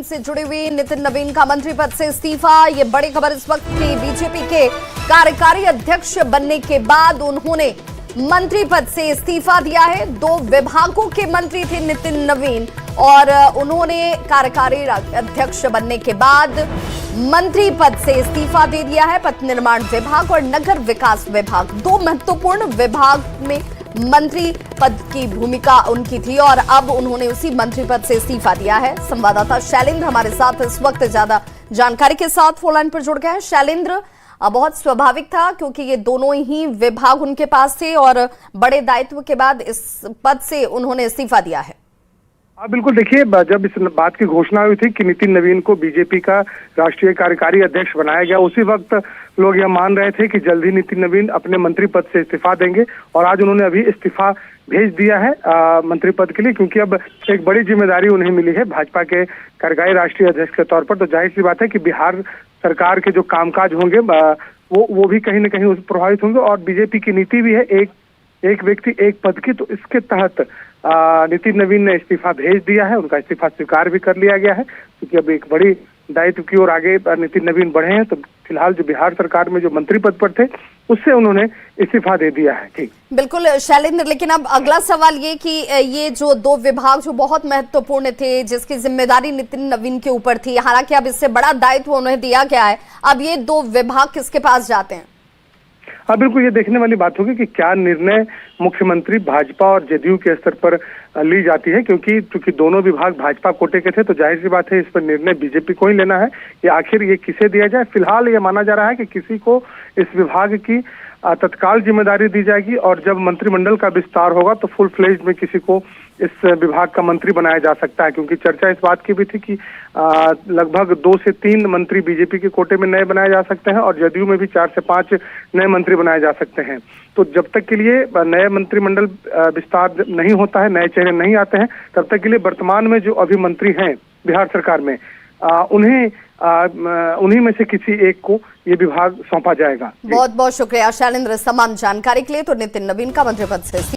से जुड़े हुए नितिन नवीन का मंत्री पद से इस्तीफा। ये बड़ी खबर इस वक्त की। बीजेपी के कार्यकारी अध्यक्ष बनने के बाद उन्होंने मंत्री पद से इस्तीफा दिया है। 2 विभागों के मंत्री थे नितिन नवीन और उन्होंने कार्यकारी अध्यक्ष बनने के बाद मंत्री पद से इस्तीफा दे दिया है। पथ निर्माण विभाग और नगर विकास विभाग 2 महत्वपूर्ण विभाग में मंत्री पद की भूमिका उनकी थी और अब उन्होंने उसी मंत्री पद से इस्तीफा दिया है। संवाददाता शैलेंद्र हमारे साथ इस वक्त ज्यादा जानकारी के साथ फोन लाइन पर जुड़ गए हैं। शैलेंद्र, बहुत स्वाभाविक था क्योंकि ये दोनों ही विभाग उनके पास थे और बड़े दायित्व के बाद इस पद से उन्होंने इस्तीफा दिया है। हाँ बिल्कुल, देखिए जब इस बात की घोषणा हुई थी कि नितिन नवीन को बीजेपी का राष्ट्रीय कार्यकारी अध्यक्ष बनाया गया, उसी वक्त लोग यह मान रहे थे कि जल्द ही नितिन नवीन अपने मंत्री पद से इस्तीफा देंगे और आज उन्होंने अभी इस्तीफा भेज दिया है मंत्री पद के लिए, क्योंकि अब एक बड़ी जिम्मेदारी उन्हें मिली है भाजपा के कार्यकारी राष्ट्रीय अध्यक्ष के तौर पर। तो जाहिर सी बात है कि बिहार सरकार के जो कामकाज होंगे वो भी कहीं न कहीं उससे प्रभावित होंगे और बीजेपी की नीति भी है एक व्यक्ति एक पद की। तो इसके तहत नितिन नवीन ने इस्तीफा भेज दिया है, उनका इस्तीफा स्वीकार भी कर लिया गया है, क्योंकि अब एक बड़ी दायित्व की ओर आगे नितिन नवीन बढ़े हैं। तो फिलहाल जो बिहार सरकार में जो मंत्री पद पर थे उससे उन्होंने इस्तीफा दे दिया है। ठीक, बिल्कुल शैलेंद्र, लेकिन अब अगला सवाल ये कि ये जो 2 विभाग जो बहुत महत्वपूर्ण थे, जिसकी जिम्मेदारी नितिन नवीन के ऊपर थी, हालांकि अब इससे बड़ा दायित्व उन्हें दिया गया है, अब ये 2 विभाग किसके पास जाते हैं? हाँ बिल्कुल, ये देखने वाली बात होगी कि क्या निर्णय मुख्यमंत्री भाजपा और जदयू के स्तर पर ली जाती है, क्योंकि दोनों विभाग भाजपा कोटे के थे। तो जाहिर सी बात है इस पर निर्णय बीजेपी को ही लेना है कि आखिर ये किसे दिया जाए। फिलहाल ये माना जा रहा है कि किसी को इस विभाग की तत्काल जिम्मेदारी दी जाएगी और जब मंत्रिमंडल का विस्तार होगा तो फुल फ्लेज में किसी को इस विभाग का मंत्री बनाया जा सकता है, क्योंकि चर्चा इस बात की भी थी कि लगभग 2 से 3 मंत्री बीजेपी के कोटे में नए बनाए जा सकते हैं और जदयू में भी 4 से 5 नए मंत्री बनाए जा सकते हैं। तो जब तक के लिए नए मंत्रिमंडल विस्तार नहीं होता है, नए चेहरे नहीं आते हैं, तब तक के लिए वर्तमान में जो अभी मंत्री हैं बिहार सरकार में उन्हीं में से किसी एक को ये विभाग सौंपा जाएगा। बहुत बहुत शुक्रिया शैलेंद्र तमाम जानकारी के लिए। तो नितिन नवीन का मंत्री पद से